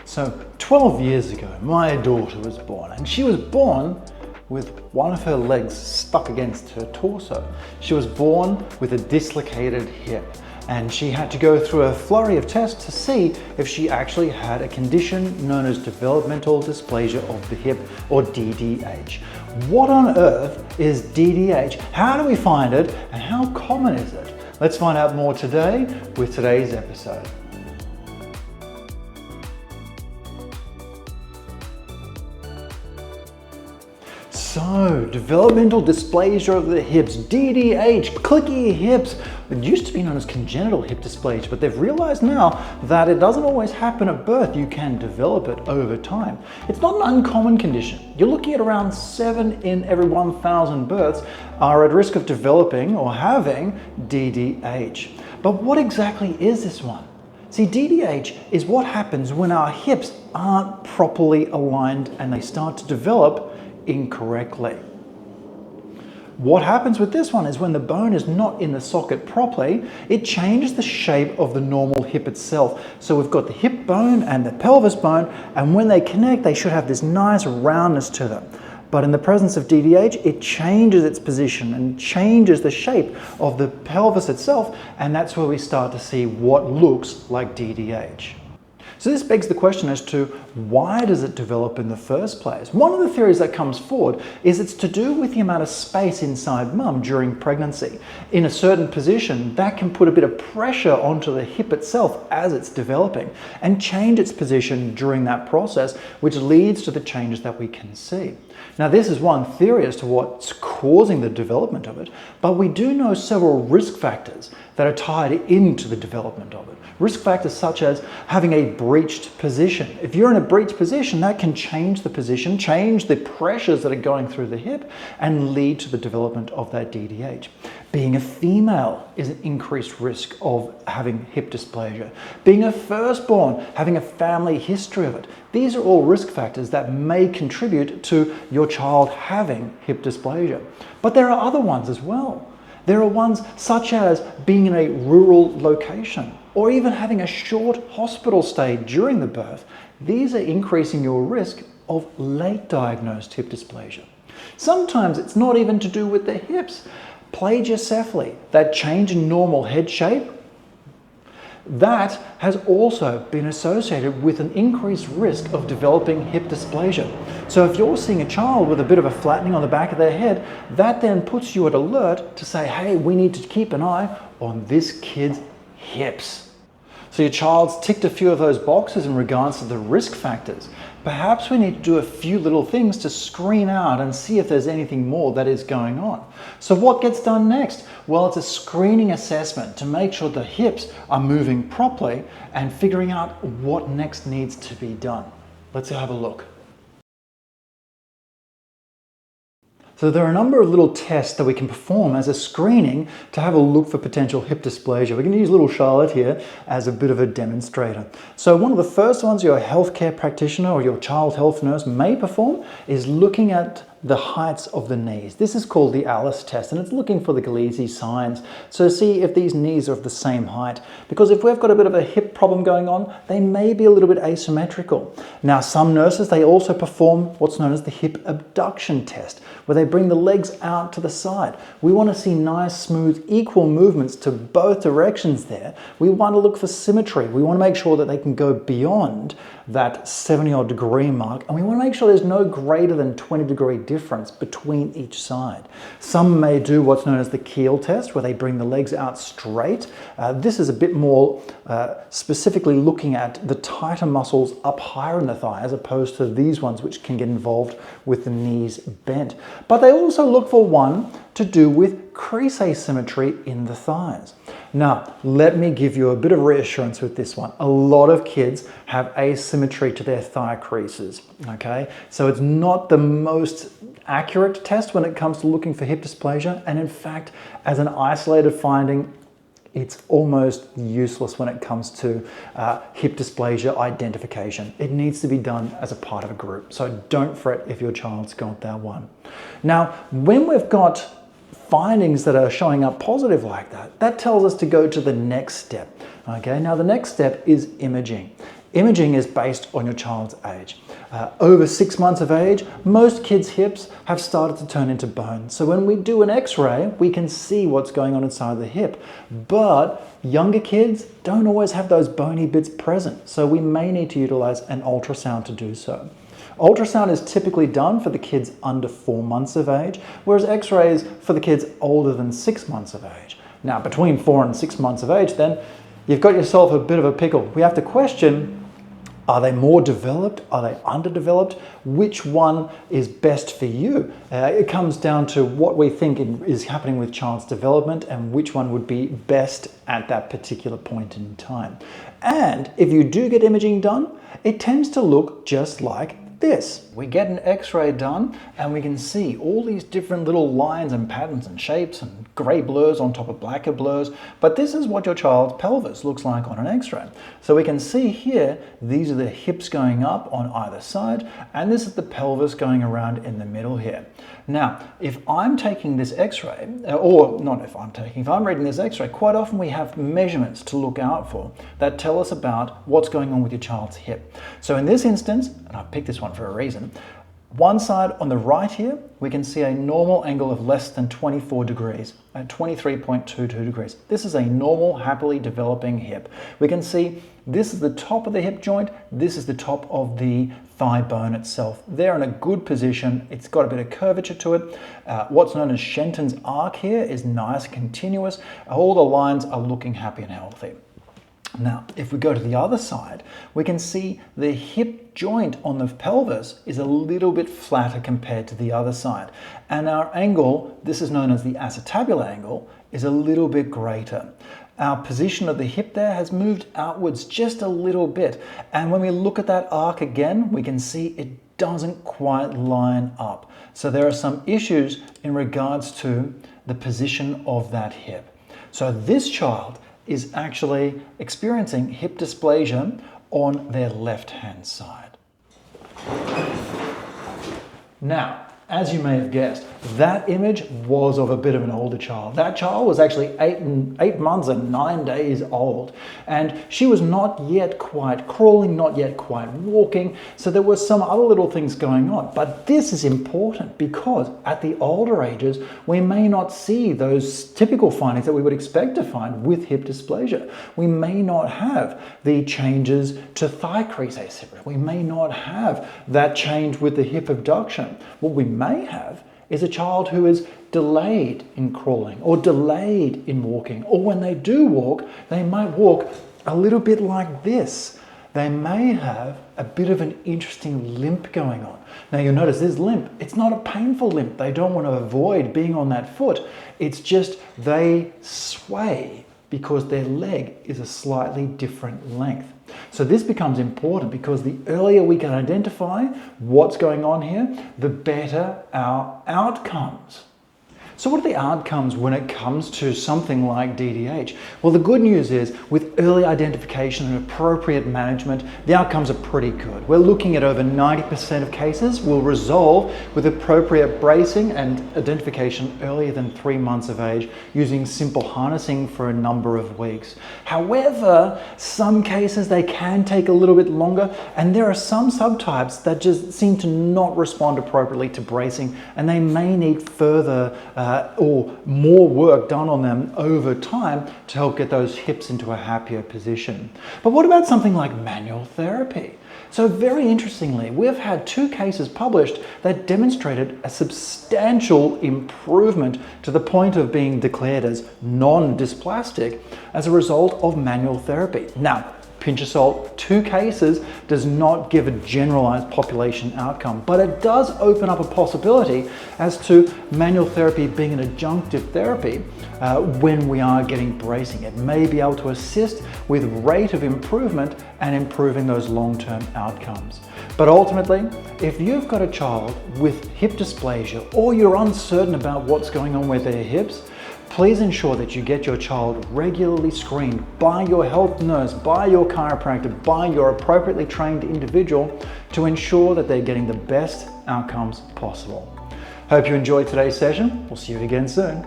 So 12 years ago, my daughter was born, and she was born with one of her legs stuck against her torso. She was born with a dislocated hip, and she had to go through a flurry of tests to see if she actually had a condition known as developmental dysplasia of the hip, or DDH. What on earth is DDH? How do we find it, and how common is it? Let's find out more today with today's episode. So, developmental dysplasia of the hips, DDH, clicky hips. It used to be known as congenital hip dysplasia, but they've realized now that it doesn't always happen at birth. You can develop it over time. It's not an uncommon condition. You're looking at around 7 in every 1,000 births are at risk of developing or having DDH. But what exactly is this one? See, DDH is what happens when our hips aren't properly aligned and they start to develop incorrectly. What happens with this one is when the bone is not in the socket properly, it changes the shape of the normal hip itself. So we've got the hip bone and the pelvis bone, and when they connect, they should have this nice roundness to them. But in the presence of DDH, it changes its position and changes the shape of the pelvis itself, and that's where we start to see what looks like DDH. So this begs the question as to why does it develop in the first place? One of the theories that comes forward is it's to do with the amount of space inside mum during pregnancy. In a certain position, that can put a bit of pressure onto the hip itself as it's developing and change its position during that process, which leads to the changes that we can see. Now, this is one theory as to what's causing the development of it, but we do know several risk factors that are tied into the development of it. Risk factors such as having a breached position. If you're in a breached position, that can change the position, change the pressures that are going through the hip, and lead to the development of that DDH. Being a female is an increased risk of having hip dysplasia. Being a firstborn, having a family history of it. These are all risk factors that may contribute to your child having hip dysplasia. But there are other ones as well. There are ones such as being in a rural location, or even having a short hospital stay during the birth. These are increasing your risk of late diagnosed hip dysplasia. Sometimes it's not even to do with the hips. Plagiocephaly, that change in normal head shape, that has also been associated with an increased risk of developing hip dysplasia. So if you're seeing a child with a bit of a flattening on the back of their head, that then puts you at alert to say, hey, we need to keep an eye on this kid's hips. So your child's ticked a few of those boxes in regards to the risk factors. Perhaps we need to do a few little things to screen out and see if there's anything more that is going on. So what gets done next? Well, it's a screening assessment to make sure the hips are moving properly and figuring out what next needs to be done. Let's have a look. So there are a number of little tests that we can perform as a screening to have a look for potential hip dysplasia. We're going to use little Charlotte here as a bit of a demonstrator. So one of the first ones your healthcare practitioner or your child health nurse may perform is looking at the heights of the knees. This is called the Alice test, and it's looking for the Gleason signs. So see if these knees are of the same height, because if we've got a bit of a hip problem going on, they may be a little bit asymmetrical. Now, some nurses, they also perform what's known as the hip abduction test, where they bring the legs out to the side. We want to see nice, smooth, equal movements to both directions there. We want to look for symmetry. We want to make sure that they can go beyond that 70-odd degree mark, and we want to make sure there's no greater than 20-degree difference between each side. Some may do what's known as the keel test, where they bring the legs out straight. This is a bit more specifically looking at the tighter muscles up higher in the thigh, as opposed to these ones which can get involved with the knees bent. But they also look for one to do with crease asymmetry in the thighs. Now, let me give you a bit of reassurance with this one. A lot of kids have asymmetry to their thigh creases, okay? So it's not the most accurate test when it comes to looking for hip dysplasia, and in fact, as an isolated finding, it's almost useless when it comes to hip dysplasia identification. It needs to be done as a part of a group. So don't fret if your child's got that one. Now, when we've got findings that are showing up positive like that, that tells us to go to the next step. Okay, now the next step is imaging. Imaging is based on your child's age. Over 6 months of age, most kids' hips have started to turn into bone. So when we do an x-ray, we can see what's going on inside the hip. But younger kids don't always have those bony bits present, so we may need to utilize an ultrasound to do so. Ultrasound is typically done for the kids under 4 months of age, whereas x-rays for the kids older than 6 months of age. Now, between 4 and 6 months of age, then, you've got yourself a bit of a pickle. We have to question, are they more developed? Are they underdeveloped? Which one is best for you? It comes down to what we think is happening with child's development and which one would be best at that particular point in time. And if you do get imaging done, it tends to look just like this. We get an x-ray done and we can see all these different little lines and patterns and shapes and grey blurs on top of blacker blurs, but this is what your child's pelvis looks like on an x-ray. So we can see here, these are the hips going up on either side, and this is the pelvis going around in the middle here. Now, if I'm taking this x-ray, or not if I'm taking, if I'm reading this x-ray, quite often we have measurements to look out for that tell us about what's going on with your child's hip. So in this instance, and I picked this one for a reason, one side on the right here, we can see a normal angle of less than 24 degrees, at 23.22 degrees. This is a normal, happily developing hip. We can see this is the top of the hip joint, this is the top of the thigh bone itself. They're in a good position. It's got a bit of curvature to it. What's known as Shenton's arc here is nice, continuous. All the lines are looking happy and healthy. Now, if we go to the other side, we can see the hip joint on the pelvis is a little bit flatter compared to the other side. And our angle, this is known as the acetabular angle, is a little bit greater. Our position of the hip there has moved outwards just a little bit. And when we look at that arc again, we can see it doesn't quite line up. So there are some issues in regards to the position of that hip. So this child is actually experiencing hip dysplasia on their left-hand side. Now, as you may have guessed, that image was of a bit of an older child. That child was actually 8 months and 9 days old, and she was not yet quite crawling, not yet quite walking, so there were some other little things going on. But this is important because at the older ages, we may not see those typical findings that we would expect to find with hip dysplasia. We may not have the changes to thigh crease asymmetry. We may not have that change with the hip abduction. What we may have is a child who is delayed in crawling or delayed in walking, or when they do walk, they might walk a little bit like this. They may have a bit of an interesting limp going on. Now you'll notice this limp, it's not a painful limp. They don't want to avoid being on that foot. It's just they sway because their leg is a slightly different length. So this becomes important because the earlier we can identify what's going on here, the better our outcomes. So what are the outcomes when it comes to something like DDH? Well, the good news is with early identification and appropriate management, the outcomes are pretty good. We're looking at over 90% of cases will resolve with appropriate bracing and identification earlier than 3 months of age using simple harnessing for a number of weeks. However, some cases they can take a little bit longer, and there are some subtypes that just seem to not respond appropriately to bracing, and they may need further or more work done on them over time to help get those hips into a happier position. But what about something like manual therapy? So very interestingly, we've had 2 cases published that demonstrated a substantial improvement to the point of being declared as non-dysplastic as a result of manual therapy. Now, pinch of salt, 2 cases does not give a generalized population outcome, but it does open up a possibility as to manual therapy being an adjunctive therapy when we are getting bracing. It may be able to assist with rate of improvement and improving those long-term outcomes. But ultimately, if you've got a child with hip dysplasia or you're uncertain about what's going on with their hips, please ensure that you get your child regularly screened by your health nurse, by your chiropractor, by your appropriately trained individual to ensure that they're getting the best outcomes possible. Hope you enjoyed today's session. We'll see you again soon.